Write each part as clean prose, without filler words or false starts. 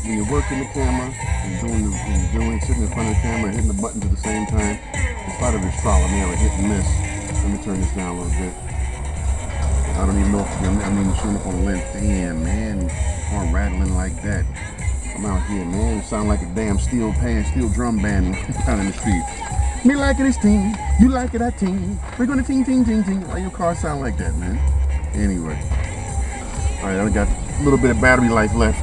when you're working the camera and sitting in front of the camera and hitting the buttons at the same time, it's part of this trial and error, hit and miss. Let me turn this down a little bit. I don't even know if I'm even showing up on the lens. Damn, man, car rattling like that. I'm out here, man. It sound like a damn steel drum band out in the street. Me like it is ting, you like it I ting. We're gonna ting ting ting ting. Why your car sound like that, man? Anyway, all right, I got a little bit of battery life left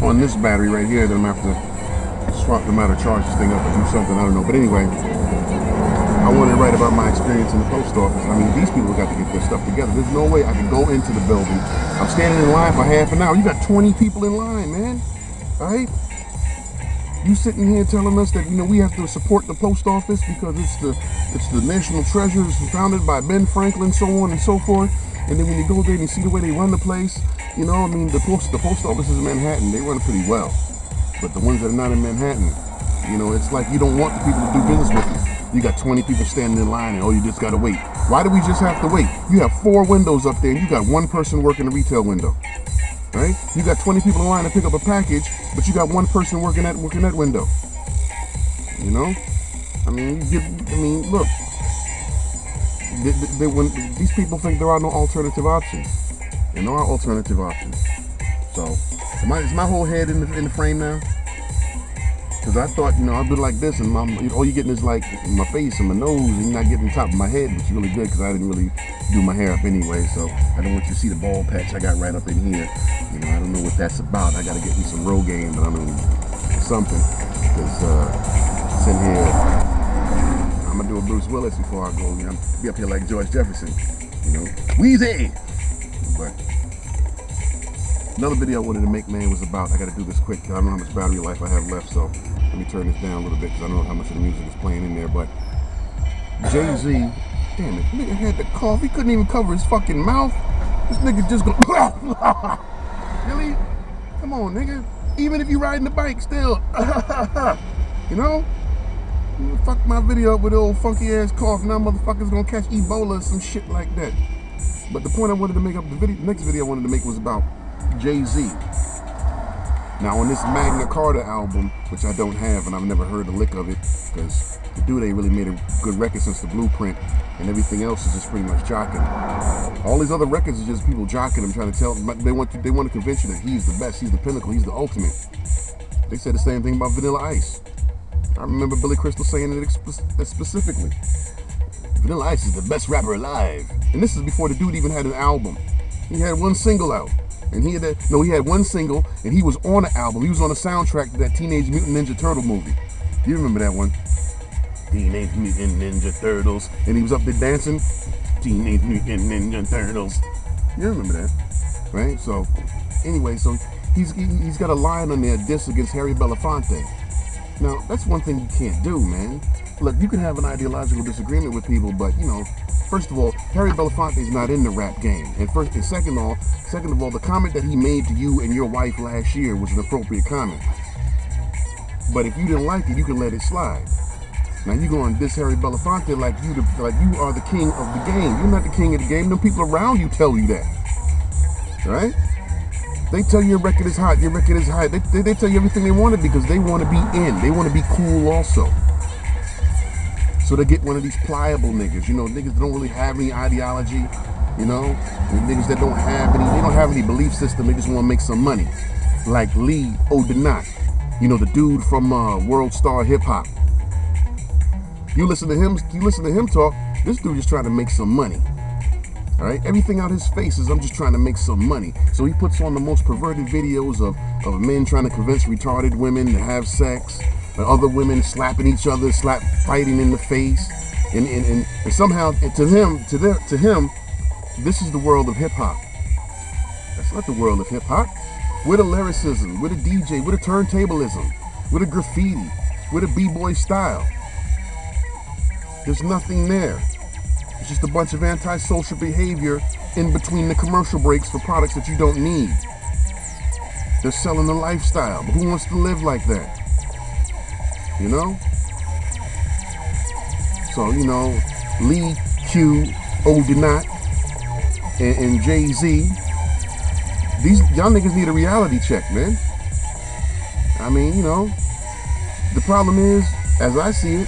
on this battery right here. Then I'm gonna have to swap them out or charge this thing up or do something. I don't know. But anyway, I wanted to write about my experience in the post office. I mean, these people got to get their stuff together. There's no way I can go into the building. I'm standing in line for half an hour. You got 20 people in line, man. All right? You sitting here telling us that, you know, we have to support the post office because it's the national treasure. It's founded by Ben Franklin, so on and so forth. And then when you go there and you see the way they run the place, you know, I mean, the post offices in Manhattan, they run it pretty well. But the ones that are not in Manhattan, you know, it's like you don't want the people to do business with you. You got 20 people standing in line and, oh, you just got to wait. Why do we just have to wait? You have 4 windows up there and you got 1 person working the retail window. Right? You got 20 people in line to pick up a package, but you got 1 person working that window. You know? I mean, look. When these people think there are no alternative options. There are alternative options. So, is my whole head in the frame now? Because I thought, you know, I'd be like this, and all you're getting is like my face and my nose, and you're not getting the top of my head, which is really good because I didn't really do my hair up anyway. So I don't want you to see the bald patch I got right up in here. You know, I don't know what that's about. I got to get me some Rogaine, but I mean something. Because sitting here, I'm gonna do a Bruce Willis before I go. You know, be up here like George Jefferson. You know, Wheezy. But another video I wanted to make, man, was about, I got to do this quick. I don't know how much battery life I have left, so let me turn this down a little bit because I don't know how much of the music is playing in there. But Jay-Z, damn it, nigga had to cough. He couldn't even cover his fucking mouth. This nigga just go, really? Come on, nigga. Even if you riding the bike still, you know? Fuck my video up with the old funky ass cough. Now motherfuckers gonna catch Ebola or some shit like that. But the point I wanted to make up, the next video I wanted to make was about Jay-Z. Now on this Magna Carta album, which I don't have and I've never heard a lick of it, because the dude ain't really made a good record since the Blueprint, and everything else is just pretty much jocking. All these other records are just people jocking him, trying to tell, they want to convince you that he's the best, he's the pinnacle, he's the ultimate. They said the same thing about Vanilla Ice. I remember Billy Crystal saying it specifically. Vanilla Ice is the best rapper alive. And this is before the dude even had an album. He had 1 single out. And he had 1 single, and he was on the album. He was on the soundtrack to that Teenage Mutant Ninja Turtle movie. You remember that one? Teenage Mutant Ninja Turtles. And he was up there dancing. Teenage Mutant Ninja Turtles. You remember that, right? So, anyway, so he's got a line on there, diss against Harry Belafonte. Now, that's one thing you can't do, man. Look, you can have an ideological disagreement with people, but, you know, first of all, Harry Belafonte is not in the rap game. And second of all, the comment that he made to you and your wife last year was an appropriate comment. But if you didn't like it, you can let it slide. Now you going to diss Harry Belafonte like you are the king of the game. You're not the king of the game. Them people around you tell you that, right? They tell you your record is hot. Your record is hot. They tell you everything they wanted because they want to be in. They want to be cool also. So they get one of these pliable niggas, you know, niggas that don't really have any ideology, you know, and niggas that don't have any belief system. They just want to make some money, like Lee O'Denat, you know, the dude from World Star Hip Hop. You listen to him talk. This dude just trying to make some money. All right, everything out his face is I'm just trying to make some money. So he puts on the most perverted videos of men trying to convince retarded women to have sex. Other women slapping each other, fighting in the face, and somehow to him, this is the world of hip hop. That's not the world of hip hop. With a lyricism, with a DJ, with a turntablism, with a graffiti, with a b-boy style. There's nothing there. It's just a bunch of antisocial behavior in between the commercial breaks for products that you don't need. They're selling the lifestyle, but who wants to live like that? You know? So, you know, Lee Q, O'Denat, and Jay-Z, y'all niggas need a reality check, man. I mean, you know, the problem is, as I see it,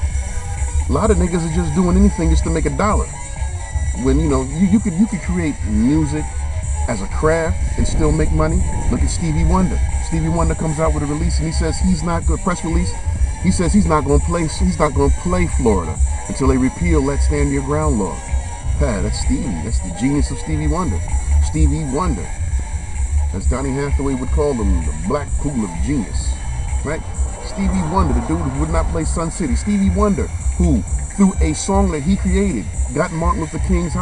a lot of niggas are just doing anything just to make $1. When, you know, you could create music as a craft and still make money. Look at Stevie Wonder. Stevie Wonder comes out with a release and he says he's not going to press release. He says he's not going to play Florida until they repeal that Stand Your Ground law. Yeah, that's Stevie. That's the genius of Stevie Wonder. Stevie Wonder. As Donny Hathaway would call him, the black pool of genius. Right? Stevie Wonder, the dude who would not play Sun City. Stevie Wonder, who through a song that he created got Martin Luther King's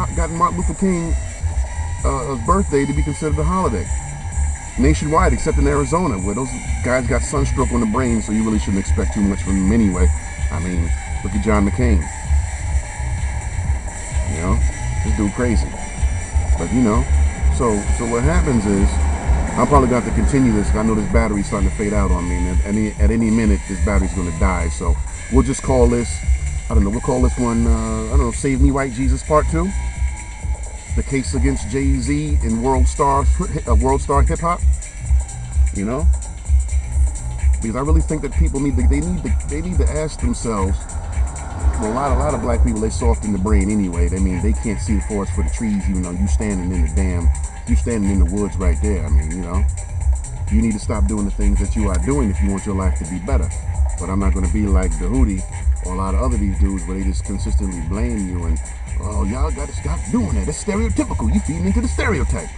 birthday to be considered a holiday nationwide, except in Arizona, where those guys got sunstroke on the brain, so you really shouldn't expect too much from them anyway. I mean, look at John McCain. You know, this dude crazy. But you know, so what happens is, I'm probably going to have to continue this, because I know this battery's starting to fade out on me, and at any minute this battery's going to die. So we'll just call this, I don't know, we'll call this one, I don't know, Save Me White Jesus Part 2. The case against Jay-Z in World Star Hip Hop. You know, because I really think that people need to ask themselves. Well, a lot of black people, they soft in the brain anyway. I mean, they can't see the forest for the trees, even though you standing in the woods right there. I mean, you know, you need to stop doing the things that you are doing if you want your life to be better. But I'm not going to be like the Hootie or a lot of other these dudes where they just consistently blame you and, oh, y'all got to stop doing that. That's stereotypical. You feeding into the stereotype.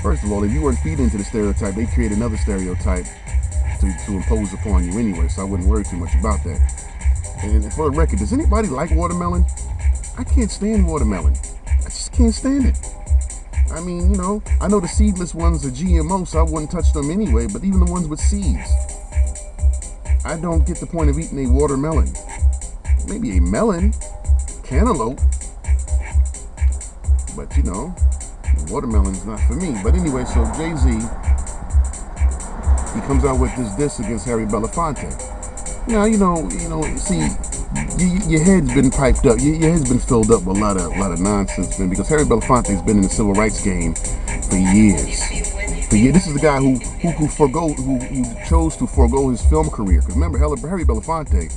First of all, if you weren't feeding into the stereotype, they'd create another stereotype to impose upon you anyway, so I wouldn't worry too much about that. And for the record, does anybody like watermelon? I can't stand watermelon. I just can't stand it. I mean, you know, I know the seedless ones are GMO, so I wouldn't touch them anyway, but even the ones with seeds, I don't get the point of eating a watermelon. Maybe a melon, cantaloupe, but you know, watermelon's not for me. But anyway, so Jay-Z, he comes out with this diss against Harry Belafonte. Now, you know, see, your head's been piped up, your head's been filled up with a lot of nonsense, man, because Harry Belafonte's been in the civil rights game for years. This is the guy who chose to forego his film career. Because remember, Harry Belafonte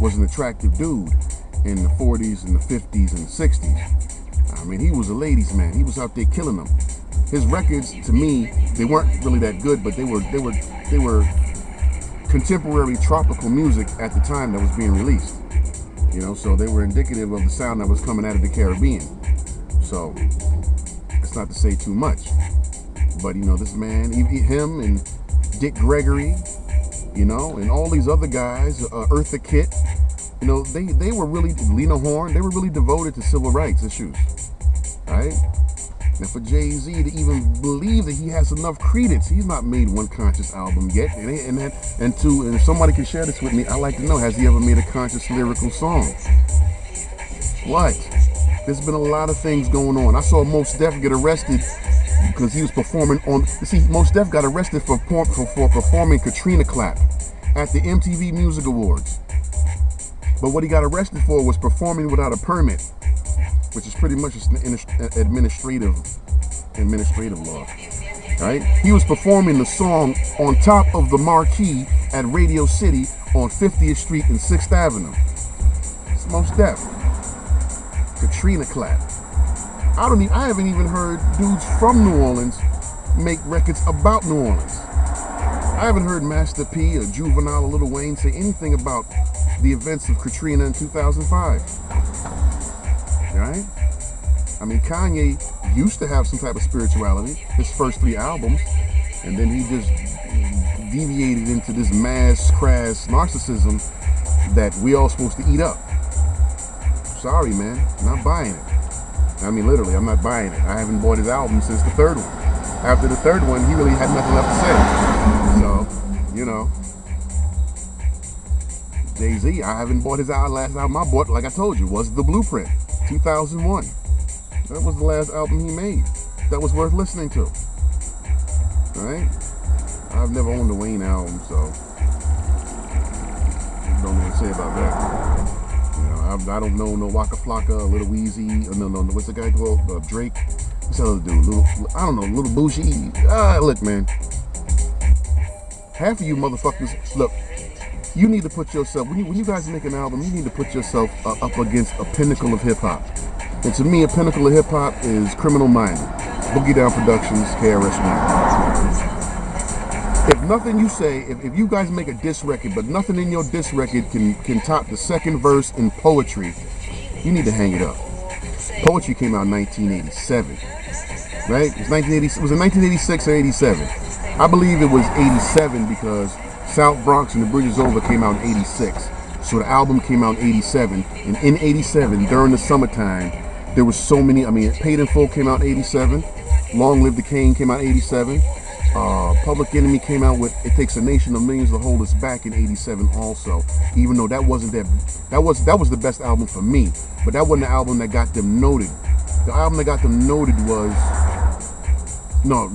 was an attractive dude in the 40s and the 50s and the 60s. I mean, he was a ladies' man. He was out there killing them. His records, to me, they weren't really that good, but they were contemporary tropical music at the time that was being released. You know, so they were indicative of the sound that was coming out of the Caribbean. So it's not to say too much, but you know, this man, him and Dick Gregory, you know, and all these other guys, Eartha Kitt, you know, they were really, Lena Horne, they were really devoted to civil rights issues, right? And for Jay-Z to even believe that he has enough credence, he's not made one conscious album yet. And if somebody can share this with me, I'd like to know, has he ever made a conscious lyrical song? What? There's been a lot of things going on. I saw Mos Def get arrested because he was performing on. See, Mos Def got arrested for performing Katrina Clap at the MTV Music Awards. But what he got arrested for was performing without a permit, which is pretty much an administrative law, right? He was performing the song on top of the marquee at Radio City on 50th Street and 6th Avenue. It's Mos Def. Katrina Clap. I haven't even heard dudes from New Orleans make records about New Orleans. I haven't heard Master P or Juvenile or Lil Wayne say anything about the events of Katrina in 2005. Right? I mean, Kanye used to have some type of spirituality, his first 3 albums, and then he just deviated into this mass, crass narcissism that we all supposed to eat up. Sorry, man, not buying it. I mean, literally, I'm not buying it. I haven't bought his album since the 3rd one. After the 3rd one, he really had nothing left to say. So, you know, Jay-Z, I haven't bought his last album I bought, like I told you, was The Blueprint, 2001. That was the last album he made that was worth listening to. Right? I've never owned a Wayne album, so I don't know what to say about that. You know, I don't know no Waka Flocka, Little Weezy, no, what's the guy called? Drake. What's that other dude? I don't know, Little Bougie. Look, man. half of you motherfuckers, look, you need to put yourself, when you guys make an album, you need to put yourself up against a pinnacle of hip-hop. And to me, a pinnacle of hip-hop is Criminal Minded, Boogie Down Productions, KRS-One. If nothing you say, if you guys make a diss record, but nothing in your diss record can top the second verse in Poetry, you need to hang it up. Poetry came out in 1987, right? It was in 1986 or 87? I believe it was 87 because South Bronx and The Bridge Is Over came out in 86. So the album came out in 87. And in 87, during the summertime, there was so many, Paid in Full came out in 87. Long Live the Kane came out in 87. Public Enemy came out with It Takes a Nation of Millions to Hold Us Back in 87 also. Even though that wasn't that was the best album for me. But that wasn't the album that got them noted. The album that got them noted was No.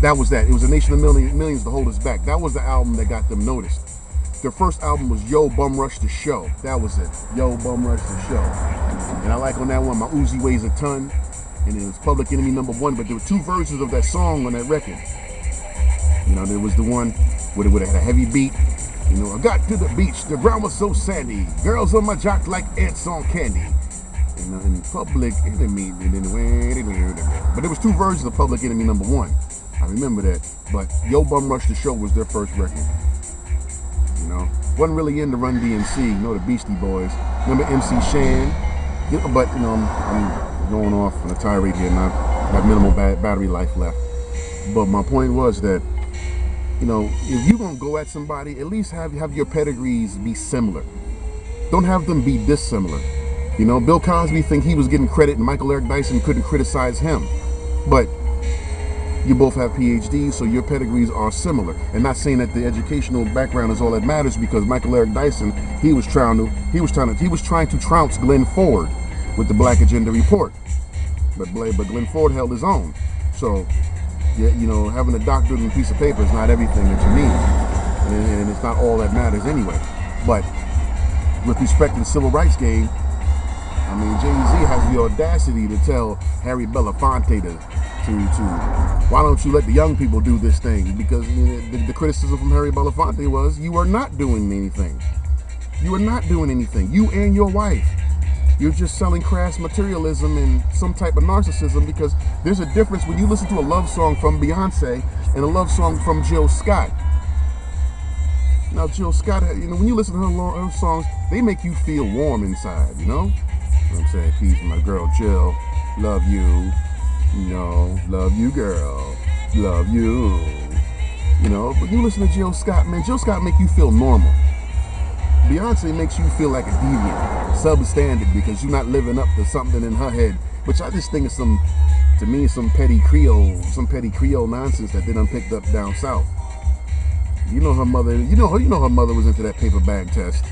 That was that. It was A Nation of Millions to Hold Us Back. That was the album that got them noticed. Their first album was Yo Bum Rush the Show. That was it. Yo Bum Rush the Show. And I like on that one, My Uzi Weighs a Ton. And it was Public Enemy #1, but there were two versions of that song on that record. There was the one where it had a heavy beat. I got to the beach, the ground was so sandy. Girls on my jock like ants on candy. And Public Enemy. But there was two versions of Public Enemy #1. I remember that. But Yo Bum Rush the Show was their first record. Wasn't really into Run DMC, the Beastie Boys. Remember MC Shan? But I'm going off on a tirade here, and I have minimal battery life left. But my point was that, if you're gonna go at somebody, at least have your pedigrees be similar. Don't have them be dissimilar. Bill Cosby think he was getting credit, and Michael Eric Dyson couldn't criticize him. But you both have PhDs, so your pedigrees are similar. And not saying that the educational background is all that matters, because Michael Eric Dyson, he was trying to trounce Glenn Ford with the Black Agenda Report. But Glenn Ford held his own. So, having a doctorate and a piece of paper is not everything that you need. And it's not all that matters anyway. But with respect to the civil rights game, Jay-Z has the audacity to tell Harry Belafonte to why don't you let the young people do this thing? Because the criticism from Harry Belafonte was, you are not doing anything. You are not doing anything. You and your wife. You're just selling crass materialism and some type of narcissism, because there's a difference when you listen to a love song from Beyonce and a love song from Jill Scott. Now, Jill Scott, when you listen to her songs, they make you feel warm inside, You know what I'm saying? Peace, my girl Jill. Love you. Love you, girl. Love you. But you listen to Jill Scott, man, Jill Scott make you feel normal. Beyonce makes you feel like a deviant, substandard, because you're not living up to something in her head, which I just think is some petty Creole nonsense that they done picked up down south. Her mother, her mother was into that paper bag test.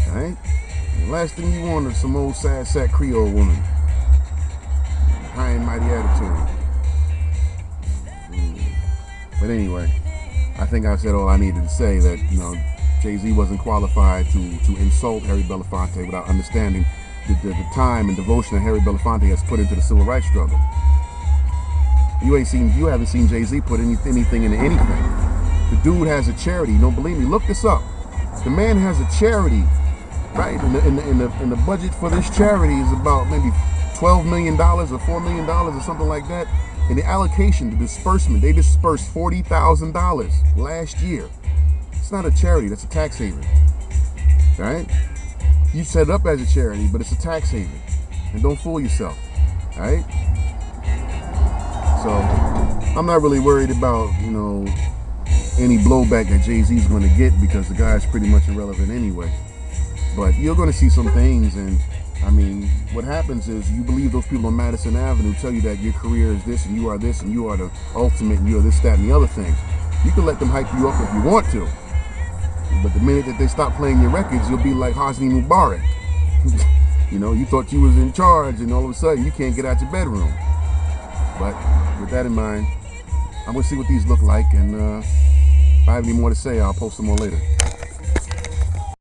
Alright? The last thing you want is some old sad sack Creole woman. High and mighty attitude. But anyway, I think I said all I needed to say, that, Jay-Z wasn't qualified to insult Harry Belafonte without understanding the time and devotion that Harry Belafonte has put into the civil rights struggle. You haven't seen Jay-Z put anything into anything. The dude has a charity. Don't believe me? Look this up. The man has a charity, right? In the budget for this charity is about maybe $12 million or $4 million or something like that. And the allocation, the disbursement, they dispersed $40,000 last year. It's not a charity, that's a tax haven. Alright? You set it up as a charity, but it's a tax haven. And don't fool yourself. Alright? So, I'm not really worried about, any blowback that Jay-Z's going to get, because the guy's pretty much irrelevant anyway. But you're going to see some things, and what happens is you believe those people on Madison Avenue tell you that your career is this and you are the ultimate and you are this, that, and the other thing. You can let them hype you up if you want to. But the minute that they stop playing your records, you'll be like Hosni Mubarak. You thought you was in charge, and all of a sudden you can't get out your bedroom. But with that in mind, I'm going to see what these look like, and if I have any more to say, I'll post them more later.